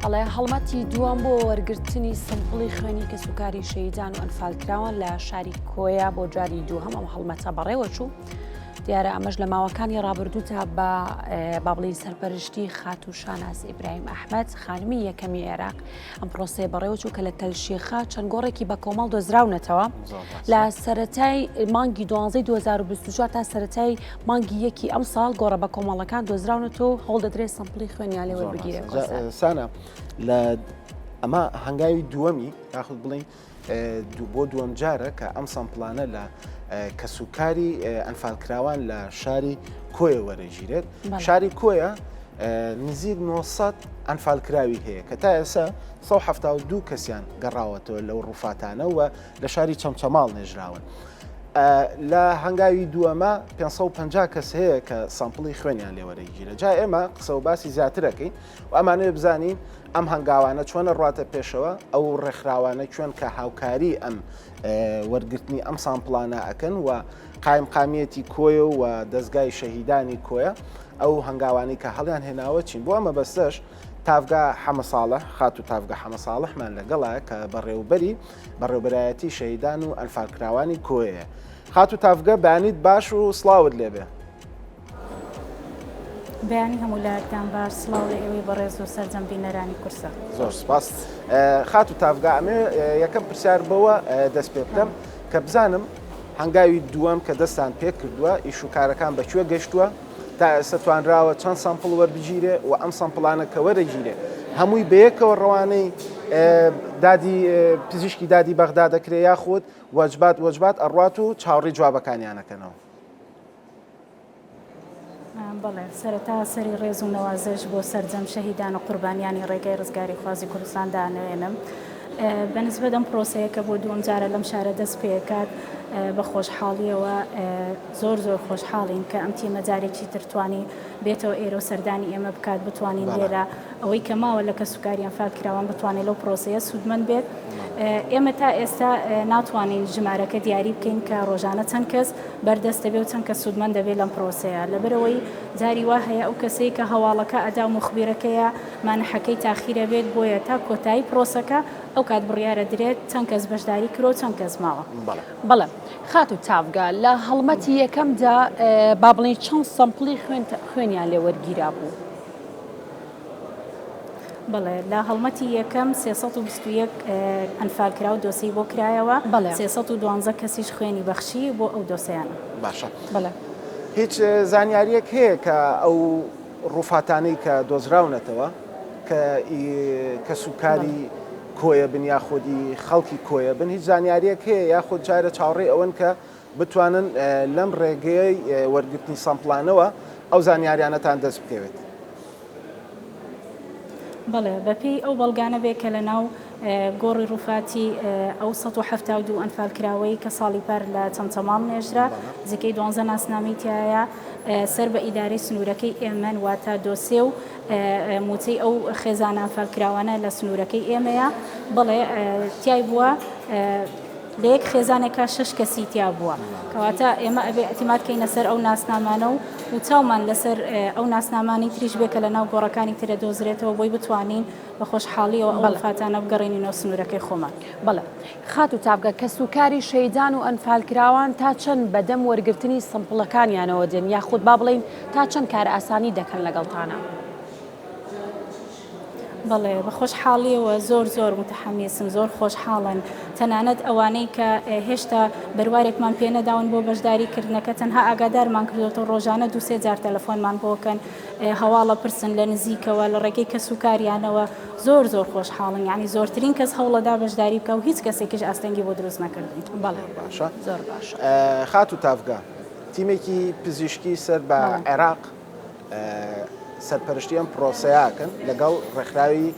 ئەڵێ هەڵمەتی دووەم بۆ وەرگرتنی سمپڵی خوێنی کە سوکاری شەیدان و ئەنفالکراون لە شاری کۆیا بۆ جاری دووهەم ئەم هەڵمەتە بەڕێوەچوو. دیارە ئەمەش لە ماوەکانی ڕابردووتە بە بابڵی سەرپەرشتی خات و شاناز ئیبراهیم ئەحمەد خانمی یەکەمی عێراق ئەم پرۆسەیە بەڕێوەچوو کە لە تەلشیخا چەند گۆڕێکی بە کۆمەڵ دۆزراونەتەوە لە سەرەتای مانگی 2024 تا سەرەتای مانگی یەکی ئەم ساڵ گۆڕە بە کۆمەڵەکان دۆزراونەت و هەوڵ دەدرێت سمپڵی خوێنیان لێ وەربگیرێت. سانە لە ئەمە هەنگاوی دووەمی یاخود بڵین بۆ دووەم جارە کە ئەم سەمپڵانە لە کەسوکاری ئەنفالکراوان لە شاری کۆیە وەرەگیرێت. شاری کۆیە نزیک 900 ئەنفالکراوی هەیە کە تا ئێستا 172 کەسیان گەڕاوەتەوە لەو ڕووفاتانە و لە شاری چەمچەماڵ نێژراون. لە هەنگاوی دووەمە 550 کەس هەیە کە سامپڵی خوێنیان لێوەرەگیرە. جا ئێمە قسە و باسی زیاترەکەین و ئەمانەیە بزانین ئەم هەنگاوانە چۆنە ڕاتە پێشەوە ئەو ڕێکخراوانە کوێن کە هاوکاری ئەم وەرگرتنی ئەم سامپڵانە ئەکەن و قایمقامیەتی کۆیە و دەستگای شەهیدانی کۆیە ئەو هەنگاوانی کە هەڵیان هێناوە چین. بۆ ئەمە بەستەش تافگا حەمە ساڵح خات و تافگا حەمە ساڵحمان لەگەڵە کە بەڕێوبەرایەتی شەهیدان و ئەنفالکراوانی کۆیە. خات و تافگە بەیانیت باش و سڵاوت لێبێ. بەیانی هەموو لایەکتان باش، سڵاو لە ئێوەی بەڕێز و سەرجەم بینەرانی کورسە. زۆر سپاس. خات و تافگا ئەمێ یەکەم پرسیار بەوە دەست پێ بکەم کە بزانم هەنگاوی دووەم کە دەستان پێ کردووە ئیش و کارەکان بەکوێ گەشتووە تا ئێستا توانراوە چەند سامپڵ وەربگیرێ و ئەم سامپڵانە کە وەرەگیرێ هەمووی بەیەکەوە ڕەوانەی دادی پزیشکی دادی بەغدا دەکرێ یاخود وەجبات ئەڕوات و چاوەڕی جوابەکانیانەکەنەوە. بەڵێ سەرەتا سەری ڕێز و نەوازش بۆ سەرجەم شەهیدان و قوربانیانی ڕێگەی ڕزگاری خوازی کوردستان دانەوێنم. بەنسبەت ئەم پرۆسەیە کە بۆ دووەم جارە لەم شارە دەست پێکات بە خۆشحاڵیەوە زۆر خۆشحاڵین کە ئەم تیمە جارێکی ترتوانی بێتەوە ئێرە و سەردانی ئێمە بکات بتوانین لێرە ئەوەی کە ماوە لە کەسوکاری ئەنفالکراوان بتوانێت لەو پرۆسەیە سوودمەند بێت. ئێمە تا ئێستا ناتوانین ژمارەکە دیاری بکەین کە ڕۆژانە چەند کەس بەردەست دەبێت و چەند کەس سوودمەند دەبێت لەم پرۆسەیە لەبەرەوەی جاری وا هەیە ئەو کەسەی کە هەواڵەکە ئەدا و مخبیرەکەیە مانەحەکەی تاخیرە بێت بۆیە تا کۆتایی پرۆسەکە ئەو کات بڕیارە درێت چەند کەس بەشداری کرۆ چەند کەس ماوە. بەڵێ خات و تافگا لە هەڵمەتی یەکەمدا با بڵێن چەند سەمپڵی خوێنیان لێ وەرگیرا بوو؟ بەڵێ لە هەڵمەتی یەکەم 321 ئەنفالکرا و دۆسی بۆ کرایەوە 312 کەسیش خوێنی بەخشی بۆ ئەو دۆسیانە. باشە. بەڵێ هیچ زانیاریەک هەیە کە ئەو ڕووفاتانەی کە دۆزراونەتەوە کە سوکاری کۆیە بن یاخودی خەڵکی کۆیە بن هیچ زانیاریەک هەیە یاخود جارە چاوەڕێی ئەوەن کە بتوانن لەم ڕێگەی وەرگرتنی سامپڵانەوە ئەو زانیاریانەتان دەست بکەوێت؟ بەڵێ بەپێی ئەو بەڵگانە بێ کە لە ناو گۆڕی ڕووفاتی ئەو 172 ئەنفالکراوەی کە ساڵی پار لە چەمچەماڵ نێژرا جێگەی 12 ناسنامی تایە سەر بە ئیدارەی سنوورەکەی ئێمەن واتە دۆسێ و موچەی ئەو خێزانە ئەنفالکراوانە لە سنوورەکەی ئێمەیە. بەڵێ تیای بووە لە یەک خێزانێکە 6 کەسی تیا بووە کەواتە ئێمە ئەبێ ئەتیمادکەینە سەر ئەو ناسنامانە و چاومان لەسەر ئەو ناسنامانی تریش بێکە لە ناو گۆڕەکانی ترە دۆزرێتەوە بۆی بتوانین بە خۆشحاڵیەوە ئەو ڕووفاتانە بگەڕێنینەوە سنوورەکەی خۆمان. بەڵێ خات و تافگا کەسوکاری شەیدان و ئەنفالکراوان تا چەند بەدەم وەرگرتنی سمپڵەکانیانەوە دێن یاخود با بڵین تا چەند کار ئاسانی دەکەن لەگەڵتانە؟ بەڵێ بە خۆشحاڵیەوە زۆر متحەمیسم زۆر خۆشحاڵن تەنانەت ئەوانەی کە هێشتا بەروارێکمان پێ نەداون بۆ بەشداریکردنەکە تەنها ئاگادارمان کردوەوە ڕۆژانە 2-3 جار تەلەفۆنمان بۆکەن هەواڵە پرسن لە نزیکەوە لە ڕێگەی کەسوکاریانەوە زۆر خۆشحاڵن یعنی زۆرترین کەس هەوڵەدا بەشداری بکە و هیچ کەسێکیش ئاستەنگی بۆ دروست نەکردین. بەڵێ باشە زۆر باش. خات و تافگا تیمێکی پزیشکی سەر بە عێراق سەرپەرشتی ئەم پرۆسەیەکەن لەگەڵ ڕێکخراوی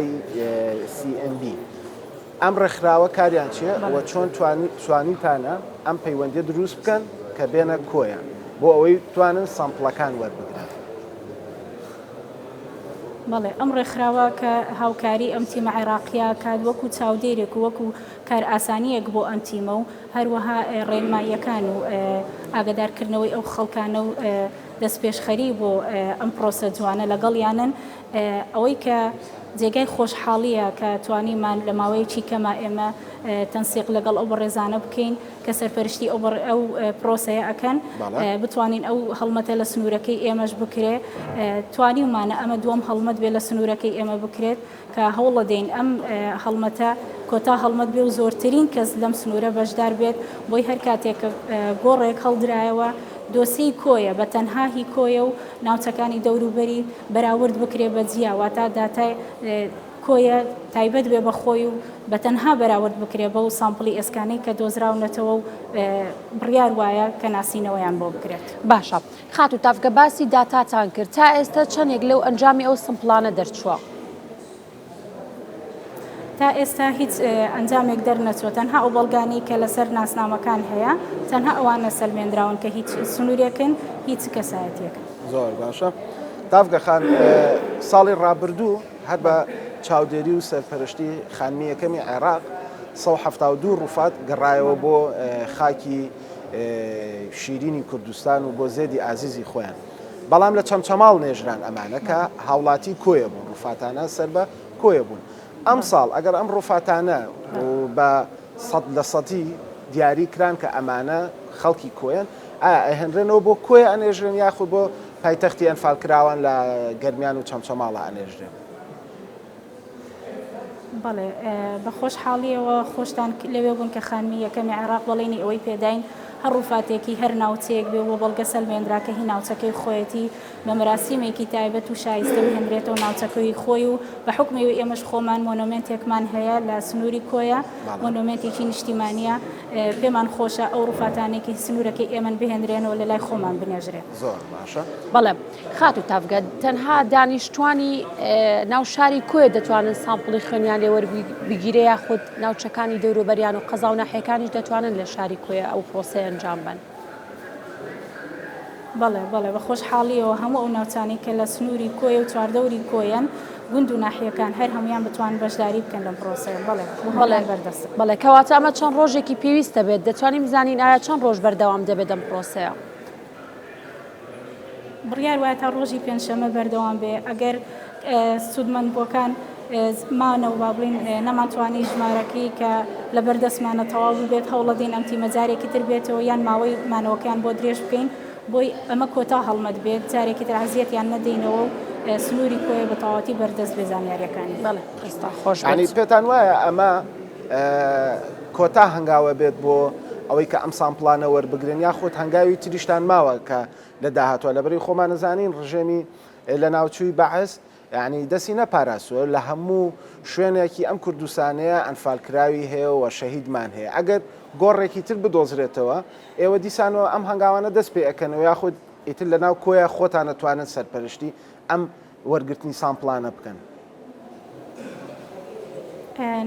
ICMB. ئەم ڕێکخراوە کاریان چیە ئەوە چۆن توانیتانە ئەم پەیوەندی دروست بکەن کە بێنە کۆیان بۆ ئەوەی توانن سامپڵەکان وەربگرن؟ بەڵێ ئەم ڕێکخراوە کە هاوکاری ئەم تیمە عێراقیە کات وەکو چاودێرێک و وەکو کار ئاسانیەک بۆ ئەم تیمە و هەروەها ڕێنماییەکان و ئاگادارکردنەوەی ئەو خەڵکانە و دەست پێشخەری بۆ ئەم پرۆسە جوانە لەگەڵیانن ئەوەی کە جێگای خۆشحاڵیە کە توانیمان لە ماوەیەکی کەمە ئێمە تەنسیق لەگەڵ ئەو بەڕێزانە بکەین کە سەرپەرشتی ئەو پرۆسەیە ئەکەن بتوانین ئەو هەڵمەتە لە سنوورەکەی ئێمەش بکرێت توانیمانە ئەمە دووەم هەڵمەت بێ لە سنوورەکەی ئێمە بکرێت کە هەوڵە دەین ئەم هەڵمەتە کۆتا هەڵمەت بێ و زۆرترین کەس لەم سنوورە بەشدار بێت بۆی هەر کاتێک گۆڕێک هەڵدرایەوە دۆسی کۆیە بە تەنها هی کۆیە و ناوچەکانی دەوروبەری بەراورد بکرێ بە جیاواتە داتای کۆیە تایبەت بێ بەخۆی و بە تەنها بەراورد بکرێ بە و سامپڵی ئێسکانەی کە دۆزراونەتەوە و بڕیار وایە کە ناسینەوەیان بۆ بکرێت. باشە خات و تافگە باسی داتاتان کرد تا ئێستا چەندێک لەو ئەنجامی ئەو سمپڵانە دەرچووە؟ تا ئێستا هیچ ئەنجامێک دەرنەچوە تەنها ئەو بەڵگانی کە لەسەر ناسنامەکان هەیە تەنها ئەوانە سەلمێنراون کە هیچ سنوورێکن هیچ کەسایەتێک. زۆر باشە تافگە خان ساڵی ڕابردوو هەر بە چاودێری و سەرپەرشتی خانمی یەکەمی عێراق 172 ڕوفات گەڕایەوە بۆ خاکی شیرینی کوردستان و بۆ زێدی ئازیزی خۆیان بەڵام لە چەمچەماڵ نێژران ئەمانە کە هاوڵاتی کۆیە بوون ڕوفاتانە سەر بە کۆیە بوون ئەم ساڵ ئەگەر ئەم ڕوفاتانە بە 100% دیاری کران کە ئەمانە خەڵکی کۆیان ئایا ئەهێنرێنەوە بۆ کۆی ئەنێژرێن یاخود بۆ پایتەختی ئەنفالکراوان لە گەرمیان و چەمچەماڵە ئەنێژرێن؟ بەڵێ بە خۆشحاڵیەوە خۆشتان لەوێ بوون کە خانمی یەکەمی عێراق بەڵێنی ئەوەی پێداین هەر ڕوفاتێکی هەر ناوچەیەک بێ بۆ بەڵگە سەلمێنراکە هی ناوچەکەی خۆیەتی بە مەراسیمێکی تایبەت و شایستە بهێنرێتەوە ناوچەکەی خۆی و بە حکمی ئێمەش خۆمان مۆنۆمنتێکمان هەیە لە سنووری کۆیە مۆنۆمنتێکی نیشتیمانیە پێمان خۆشە ئەو ڕوفاتانێکی سنوورەکەی ئێمە بهێنرێنەوە لە لای خۆمان بنێژرێت. زۆر باشە. بەڵێ خات و تافگە تەنها دانیشتوانی ناو شاری کۆیە دەتوانن سامپڵی خوێنیان لێوەربگیرێ یاخود ناوچەکانی دەوروبەریان و قەزا و ناحیەکانیش دەتوانن لە شاری کۆیە ئەو پرۆسەیە ئەنجام بن؟ بەڵێ بە خۆشحاڵیەوە هەموو ئەو ناوچانی کە لە سنووری کۆیە و چواردەوری کۆیان گوند و ناحیەکان هەر هەمویان بتوان بەشداری بکەن لەم پرۆسەیە. بەڵێ بەردەست. بەڵێ کەواتە ئەمە چەند ڕۆژێکی پێویستە بێت دەتوانین بزانین ئایا چەند ڕۆژ بەردەوام دەبێت ئەم پرۆسەیە؟ بڕیار وایە تا ڕۆژی پێنجشەمە بەردەوام بێ ئەگەر سوودمەندبووەکان مانەوە با بڵین نەمانتوانی ژمارەکەی کە لە بەردەستمانە تەواو بێت هەوڵە دێن ئەم تیمەجارێکی تر بێتەوە یان ماوەی مانەوەکان بۆ درێژ بکەین بۆی ئەمە کۆتا هەڵمەت بێت جارێکی تر عەزیەتیان نەدەینەوە و سنووری کۆیە بە تەواوەتی بەردەست بێ زانیاریەکانی. بەڵێ ئێستا خۆش ینی پێتان وایە ئەمە کۆتا هەنگاوە بێت بۆ ئەوەی کە ئەم سامپڵانە وەربگرن یاخود هەنگاوی تریشتان ماوە کە لە داهاتوە لەبەری خۆمان نەزانین ڕژێمی لە ناوچووی بەعەز یعنی دەستی نەپاراسوە لە هەموو شوێنێکی ئەم کوردستانەیە ئەنفالکراوی هەیە و شەهیدمان هەیە ئەگەر گۆڕێکی تر بدۆزرێتەوە ئێوە دیسانەوە ئەم هەنگاوانە دەست پێ ئەەکەنەوە یاخود ئیتر لە ناو کۆیە خۆتان نەتوانن سەرپەرشتی ئەم وەرگرتنی سامپڵانە بکەن؟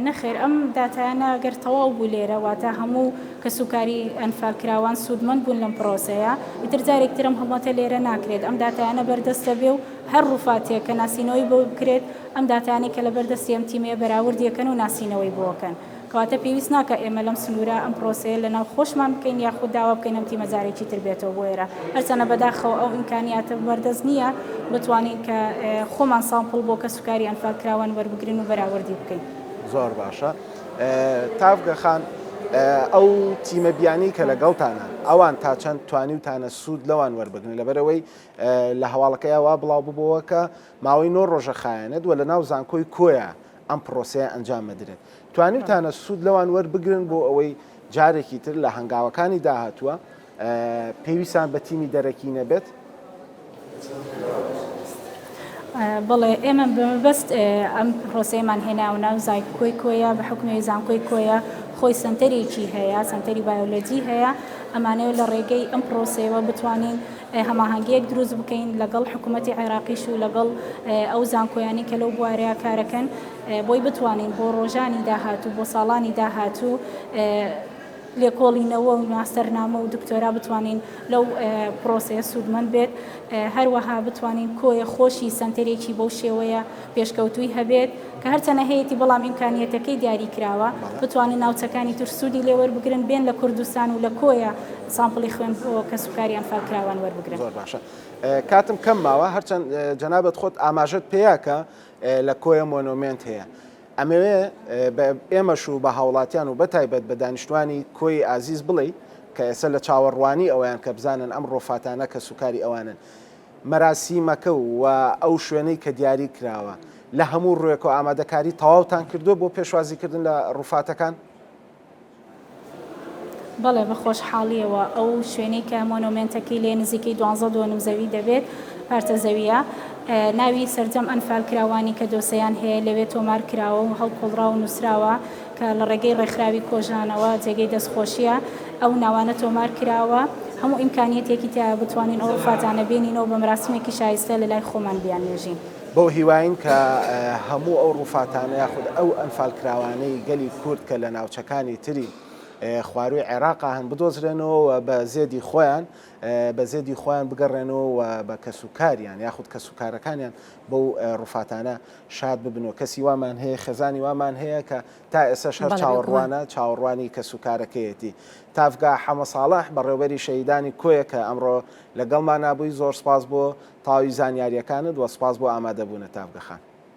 نەخێر ئەم داتایانە گەر تەواو بوو لێرە واتە هەموو کە سوکاری ئەنفالکراوان سوودمەند بوون لەم پرۆسەیە ئیتر جارێکترم هەڵمەتە لێرە ناکرێت ئەم داتایانە بەردەستە بێ و هەر ڕوفاتێک کە ناسینەوەی بۆ بکرێت ئەم داتانی کە لە بەردەستی ئەم تیمەیە بەراوردیەکەن و ناسینەوەی بۆکەن کەواتە پێویست ناکە ئێمە لەم سنوورە ئەم پرۆسەیە لەناو خۆشمان بکەین یاخود داوا بکەین ئەم تیمەجارێکی تر بێتەوە بۆ ئێرە هەرچەنە بەداخەوە ئەو ئیمکانیاتە بەردەست نییە بتوانین کە خۆمان سامپڵ بۆ کە سوکاری ئەنفالکراوان وەربگرین و بەراوردی بکەین. زۆر باشە. تافگە خان ئەو تیمە بیانی کە لەگەڵتانە ئەوان تا چەند توانیوتانە سوود لەوان وەربگرن لەبەرەوەی لە هەواڵەکەیەوە بڵاو ببەوە کە ماوەی 9 ڕۆژە خایەنێت و لە ناو زانکۆی کۆیە ئەم پرۆسەیە ئەنجام مەدرێت توانیوتانە سوود لەوان وەربگرن بۆ ئەوەی جارێکی تر لە هەنگاوەکانی داهاتووە پێویستان بە تیمی دەرەکی نەبێت؟ بەڵێ ئێمە بەست ئەم پرۆسەیەمان هێناو ناو زانکۆی کۆیە بە حکمی زانکۆی کۆیە خۆی سنتەرێکی هەیە سنتەری بایۆلۆجی هەیە ئەمانەوە لە ڕێگەی ئەم پرۆسەیەوە بتوانین هەماهەنگیەک دروست بکەین لەگەڵ حکوومەتی عێراقیش و لەگەڵ ئەو زانکۆیانی کە لەو بوارەیە کارەکەن بۆی بتوانین بۆ ڕۆژانی داهاتوو بۆ ساڵانی داهاتوو لێکۆڵینەوە و ماستەرنامە و دکتۆرا بتوانین لەو پرۆسەیە سوودمەند بێت هەروەها بتوانین کۆیە خۆشی سنتەرێکی بەو شێوەیە پێشکەوتووی هەبێت کە هەرچەنە هەیەی بەڵام ئیمکانیەتەکەی دیاری کراوە بتوانین ناوچەکانی تر سوودی لێوەربگرن بێن لە کوردستان و لە کۆیە سامپڵی خوێن کە سوکاری ئەنفالکراوان وەربگرن. زۆر باشە. کاتم کەم ماوە هەرچەند جەنابەت خۆت ئاماژت پێیاکە لە کۆیە مۆنومنت هەیە. ئەمەوێ ئێمەش و بە هاوڵاتیان و بەتایبەت بە دانیشتوانی کۆی ئازیز بڵێ کە ئێستا لە چاوەڕوانی ئەویان کە بزانن ئەم ڕۆفاتانە کە سوکاری ئەوانن مەراسیمەکە و ئەو شوێنەی کە دیاری کراوە لە هەموو ڕوێک و ئامادەکاری تەواوتان کردو بۆ پێشوازیکردن لە ڕوفاتەکان؟ بەڵێ بە خۆشحاڵیەوە ئەو شوێنەی کە مۆنومنتەکەی لێ نزیکەی 12 زەوی دەبێت پارتە زەویە ناوی سەرجەم ئەنفال کراوانی کە دۆسەیان هەیە لەوێ تۆمار کراوە و هەڵکۆڵرا و نووسراوە کە لە ڕێگەی ڕێکخراوی کۆژانەوە جێگەی دەستخۆشیە ئەو ناوانە تۆمار کراوە هەموو ئیمکانیەتێکی تا بتوانین ئەو ڕوفاتانە بێنینەوە بە مراسمێکی شایستە لە لای خۆمان بیانێژین. بۆ هیواین کە هەموو ئەو ڕوفاتانە یاخود ئەو ئەنفال کراوانەی گەلی کورد کە لە ناوچەکانی تری خواروی عێراقا هەن بدۆزرێنەوە بە زێدی خۆیان بە زێدی خۆیان بگەڕێنەوە بە کەسوکاریان یاخود کەسوکارەکانیان بەو ڕوفاتانە شاد ببنەوە. کەسی وامان هەیە خێزانی وامان هەیە کە تا ئێستا هەر چاوەڕوانە چاوەڕوانی کەسوکارەکەیەتی. تافگا حەمە ساڵح بەڕێوەبەری شەهیدانی کۆیە کە ئەمڕۆ لەگەڵمان نابووی زۆر سپاس بۆ تاوی زانیاریەکانت وە سپاس بۆ ئامادەبوونە تافگەخان.